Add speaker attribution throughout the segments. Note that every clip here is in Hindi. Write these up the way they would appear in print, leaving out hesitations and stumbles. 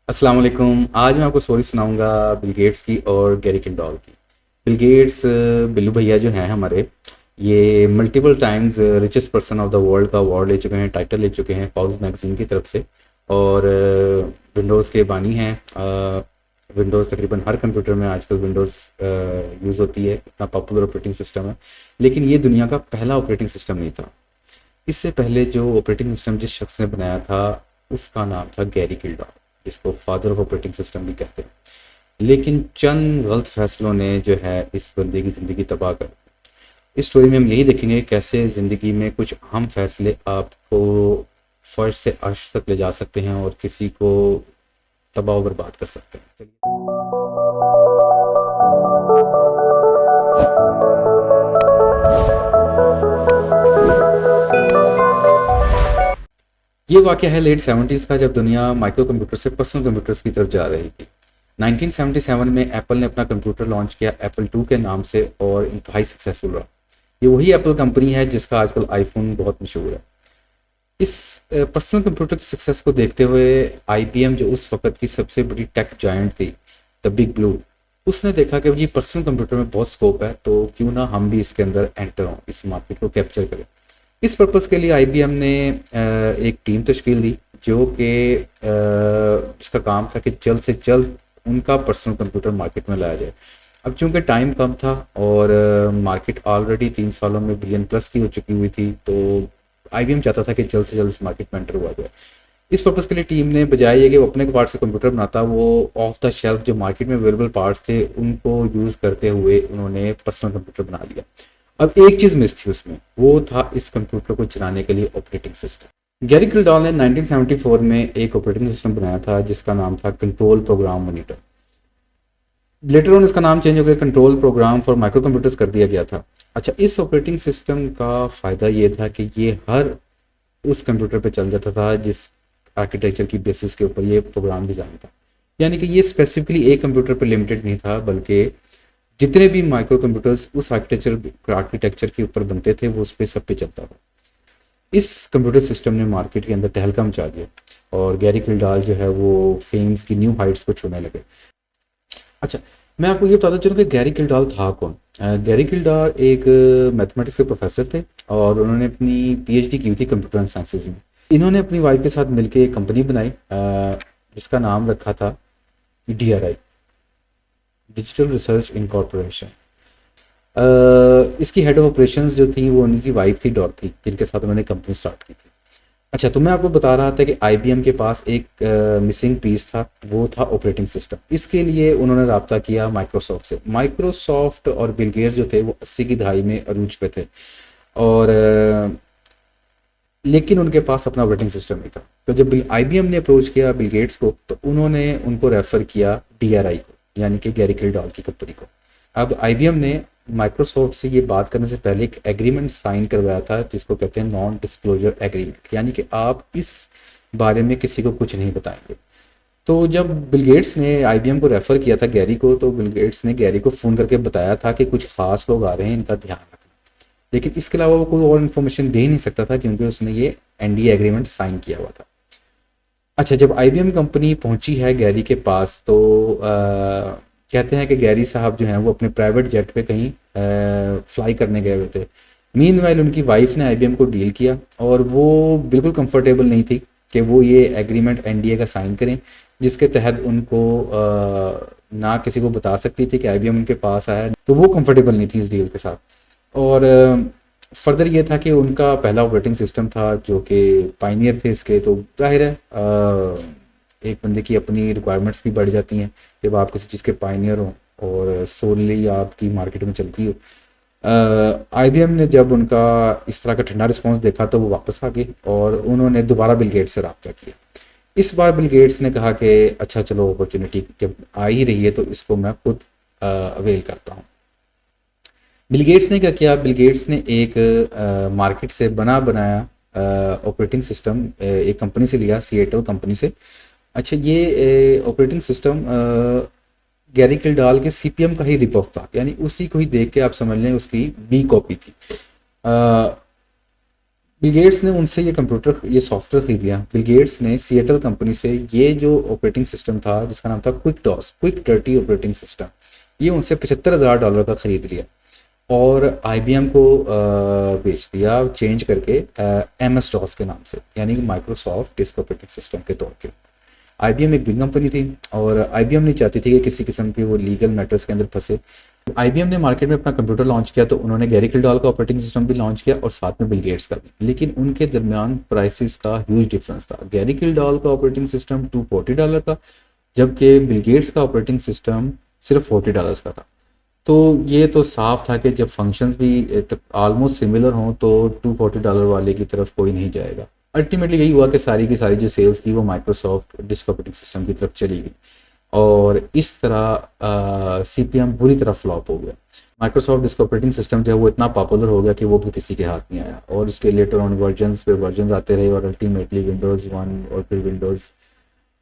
Speaker 1: अस्सलाम वालेकुम। आज मैं आपको स्टोरी सुनाऊंगा बिल गेट्स की और गैरी किंडॉल की। बिल गेट्स, बिल्लू भैया जो हैं हमारे, ये multiple times richest person of the world का अवार्ड ले चुके हैं, टाइटल ले चुके हैं फॉर्ब्स मैगजीन की तरफ से। और विंडोज़ के बानी हैं। विंडोज़ तकरीबन हर कंप्यूटर में आजकल विंडोज़ यूज़ होती है, इतना पॉपुलर ऑपरेटिंग सिस्टम है। लेकिन ये दुनिया का पहला ऑपरेटिंग सिस्टम नहीं था। इससे पहले जो ऑपरेटिंग सिस्टम जिस शख्स ने बनाया था उसका नाम था गैरी किल्डॉर, जिसको फादर ऑफ ऑपरेटिंग सिस्टम भी कहते हैं। लेकिन चंद गलत फैसलों ने जो है इस बंदे की ज़िंदगी तबाह कर दी। इस स्टोरी में हम यही देखेंगे कैसे ज़िंदगी में कुछ अहम फैसले आपको फर्श से अर्श तक ले जा सकते हैं और किसी को तबाह और बर्बाद कर सकते हैं। चलिए, ये वाक़या है लेट 70s का, जब दुनिया माइक्रो कंप्यूटर से पर्सनल कंप्यूटर्स की तरफ जा रही थी। 1977 में एप्पल ने अपना कंप्यूटर लॉन्च किया एप्पल II के नाम से, और इंतहाई सक्सेसफुल रहा। ये वही एप्पल कंपनी है जिसका आजकल आईफोन बहुत मशहूर है। इस पर्सनल कंप्यूटर की सक्सेस को देखते हुए IBM, जो उस वक्त की सबसे बड़ी टेक जायंट थी, द बिग ब्लू, उसने देखा कि जी पर्सनल कंप्यूटर में बहुत स्कोप है, तो क्यों ना हम भी इसके अंदर एंटर हों, इस मार्केट को कैप्चर करें। इस पर्पज़ के लिए IBM ने एक टीम तश्कील दी जो कि जिसका काम था कि जल्द से जल्द उनका पर्सनल कंप्यूटर मार्केट में लाया जाए। अब चूंकि टाइम कम था और मार्केट ऑलरेडी 3 सालों में बिलियन प्लस की हो चुकी हुई थी, तो IBM चाहता था कि जल्द से जल्द इस मार्केट में एंटर हुआ जाए। इस पर्पज़ के लिए टीम ने बजाय ये कि वो अपने पार्ट से कंप्यूटर बनाता, वो ऑफ द शेल्फ जो मार्केट में अवेलेबल पार्ट्स थे उनको यूज़ करते हुए उन्होंने पर्सनल कंप्यूटर बना लिया। अब एक चीज़ मिस थी उसमें, वो था इस कंप्यूटर को चलाने के लिए ऑपरेटिंग सिस्टम। गैरी किल्डॉल ने 1974 में एक ऑपरेटिंग सिस्टम बनाया था जिसका नाम था control program monitor. Later on इसका नाम चेंज हो गया, control program for micro computers कर दिया गया था। अच्छा, इस ऑपरेटिंग सिस्टम का फ़ायदा ये था कि ये हर उस कंप्यूटर पे चल जाता था जिस आर्किटेक्चर की बेसिस के ऊपर ये प्रोग्राम डिज़ाइन था। यानी कि ये स्पेसिफिकली एक कंप्यूटर पर लिमिटेड नहीं था, बल्कि जितने भी माइक्रो कंप्यूटर्स उस आर्किटेक्चर के ऊपर बनते थे वो उस पर सब पे चलता था। इस कंप्यूटर सिस्टम ने मार्केट के अंदर तहलका मचा दिया और गैरी किल्डाल जो है वो फेम्स की न्यू हाइट्स को छूने लगे। अच्छा, मैं आपको ये बताता चलूँ कि गैरी किल्डाल था कौन। गैरी किल्डाल एक मैथमेटिक्स के प्रोफेसर थे और उन्होंने अपनी PhD की हुई थी कंप्यूटर एंड साइंसेज में। इन्होंने अपनी वाइफ के साथ मिलकर एक कंपनी बनाई जिसका नाम रखा था DRI, डिजिटल रिसर्च इनकॉर्पोरेशन। इसकी हेड ऑफ ऑपरेशंस जो थी वो उनकी वाइफ थी डॉर्थी, जिनके साथ उन्होंने कंपनी स्टार्ट की थी। अच्छा, तो मैं आपको बता रहा था कि IBM के पास एक मिसिंग पीस था, वो था ऑपरेटिंग सिस्टम। इसके लिए उन्होंने रब्ता किया माइक्रोसॉफ्ट से। माइक्रोसॉफ्ट और बिल गेट्स जो थे वो 80 की दहाई में अरूज पे थे, और लेकिन उनके पास अपना ऑपरेटिंग सिस्टम नहीं था। तो जब IBM ने अप्रोच किया बिल गेट्स को, तो उन्होंने उनको रेफर किया DRI को, यानी कि गैरी किल्डाल की कंपनी को। अब IBM ने माइक्रोसॉफ्ट से ये बात करने से पहले एक एग्रीमेंट साइन करवाया था जिसको कहते हैं नॉन डिस्क्लोजर एग्रीमेंट, यानी कि आप इस बारे में किसी को कुछ नहीं बताएंगे। तो जब बिल गेट्स ने IBM को रेफ़र किया था गैरी को, तो बिल गेट्स ने गैरी को फ़ोन करके बताया था कि कुछ ख़ास लोग आ रहे हैं, इनका ध्यान रखना। लेकिन इसके अलावा वो कोई और इन्फॉर्मेशन दे ही नहीं सकता था क्योंकि उसने ये NDA एग्रीमेंट साइन किया हुआ था। अच्छा, जब IBM कंपनी पहुंची है गैरी के पास, तो कहते हैं कि गैरी साहब जो हैं वो अपने प्राइवेट जेट पे कहीं फ्लाई करने गए हुए थे। मीनवाइल उनकी वाइफ ने IBM को डील किया और वो बिल्कुल कंफर्टेबल नहीं थी कि वो ये एग्रीमेंट NDA का साइन करें, जिसके तहत उनको ना किसी को बता सकती थी कि IBM उनके पास आया है, तो वो कंफर्टेबल नहीं थी इस डील के साथ। और फर्दर ये था कि उनका पहला ऑपरेटिंग सिस्टम था जो कि पाइनियर थे इसके, तो जाहिर है एक बंदे की अपनी रिक्वायरमेंट्स भी बढ़ जाती हैं जब आप किसी चीज़ के पाइनियर हो और सोलली आपकी मार्केट में चलती हो। IBM ने जब उनका इस तरह का ठंडा रिस्पॉन्स देखा तो वो वापस आ गए और उन्होंने दोबारा बिल गेट्स से रब्ता किया। इस बार बिल गेट्स ने कहा कि अच्छा चलो, अपॉर्चुनिटी जब आ ही रही है तो इसको मैं खुद अवेल करता हूँ। बिल गेट्स ने क्या किया, बिल गेट्स ने एक मार्केट से बना बनाया ऑपरेटिंग सिस्टम एक कंपनी से लिया, सिएटल कंपनी से। अच्छा, ये ऑपरेटिंग सिस्टम गैरी किल्डाल के CPM का ही रिप ऑफ था, यानी उसी को ही देख के आप समझ लें उसकी B कॉपी थी। बिल गेट्स ने उनसे ये सॉफ्टवेयर खरीद लिया। बिल गेट्स ने सिएटल कंपनी से ये जो ऑपरेटिंग सिस्टम था जिसका नाम था quick DOS, quick dirty operating system, ये उनसे $75,000 का खरीद लिया और आईबीएम को बेच दिया चेंज करके एमएस डॉस के नाम से, यानी कि माइक्रोसॉफ्ट डिस्क ऑपरेटिंग सिस्टम के तौर पे। आईबीएम एक बिग कंपनी थी और आईबीएम नहीं चाहती थी कि किसी किस्म के वो लीगल मैटर्स के अंदर फंसे। आईबीएम ने मार्केट में अपना कंप्यूटर लॉन्च किया तो उन्होंने गैरी किल्डॉल का ऑपरेटिंग सिस्टम भी लॉन्च किया और साथ में बिल गेट्स का भी, लेकिन उनके दरमियान प्राइसेस का ह्यूज डिफरेंस था। गैरी किल्डॉल का ऑपरेटिंग सिस्टम $240 का, जबकि बिल गेट्स का ऑपरेटिंग सिस्टम सिर्फ $40 का था। तो ये तो साफ था कि जब फंक्शंस भी ऑलमोस्ट सिमिलर हों तो $240 वाले की तरफ कोई नहीं जाएगा। अल्टीमेटली यही हुआ कि सारी की सारी जो सेल्स थी वो माइक्रोसॉफ्ट डिस्क ऑपरेटिंग सिस्टम की तरफ चली गई और इस तरह सीपीएम बुरी तरह फ्लॉप हो गया। माइक्रोसॉफ्ट डिस्क ऑपरेटिंग सिस्टम जो है वो इतना पॉपुलर हो गया कि वो भी किसी के हाथ नहीं आया और उसके लेटर ऑन वर्जन्स पे वर्जन आते रहे और अल्टीमेटली विंडोज़ 1 और फिर विंडोज़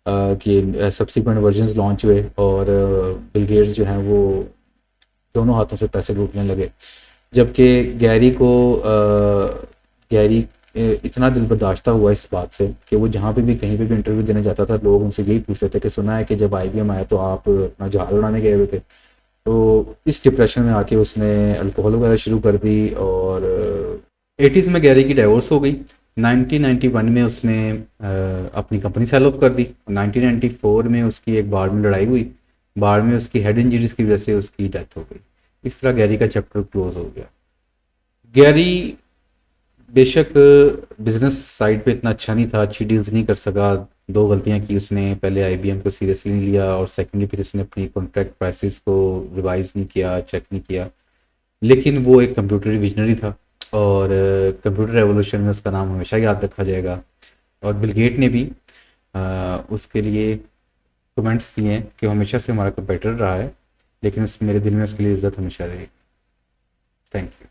Speaker 1: के सब्सिक्वेंट वर्जन्स लॉन्च हुए और बिल गेट्स जो हैं वो दोनों हाथों से पैसे लूटने लगे। जबकि गैरी इतना दिल बर्दाश्त हुआ इस बात से कि वो जहाँ पे भी कहीं पे भी इंटरव्यू देने जाता था लोग उनसे यही पूछते थे कि सुना है कि जब आईबीएम आया तो आप अपना जहाज उड़ाने गए हुए थे। तो इस डिप्रेशन में आके उसने अल्कोहल वगैरह शुरू कर दी और 80s में गैरी की डाइवोर्स हो गई। 1991 में उसने अपनी कंपनी सेल ऑफ कर दी। 1994 में उसकी एक बार में लड़ाई हुई, बार में उसकी हेड इंजरीज की वजह से उसकी डेथ हो गई। इस तरह गैरी का चैप्टर क्लोज हो गया। गैरी बेशक बिजनेस साइड पे इतना अच्छा नहीं था, अच्छी डील्स नहीं कर सका। दो गलतियां की उसने, पहले आईबीएम को सीरियसली नहीं लिया और सेकेंडली फिर उसने अपनी कॉन्ट्रैक्ट प्राइसेस को रिवाइज नहीं किया, चेक नहीं किया। लेकिन वो एक कंप्यूटर विजनरी था और कंप्यूटर रेवोल्यूशन में उसका नाम हमेशा याद रखा जाएगा। और बिल गेट ने भी उसके लिए कमेंट्स दिए हैं कि वो हमेशा से हमारा कंपेटिटर रहा है, लेकिन उस मेरे दिल में उसके लिए इज्जत हमेशा रहेगी। Thank you.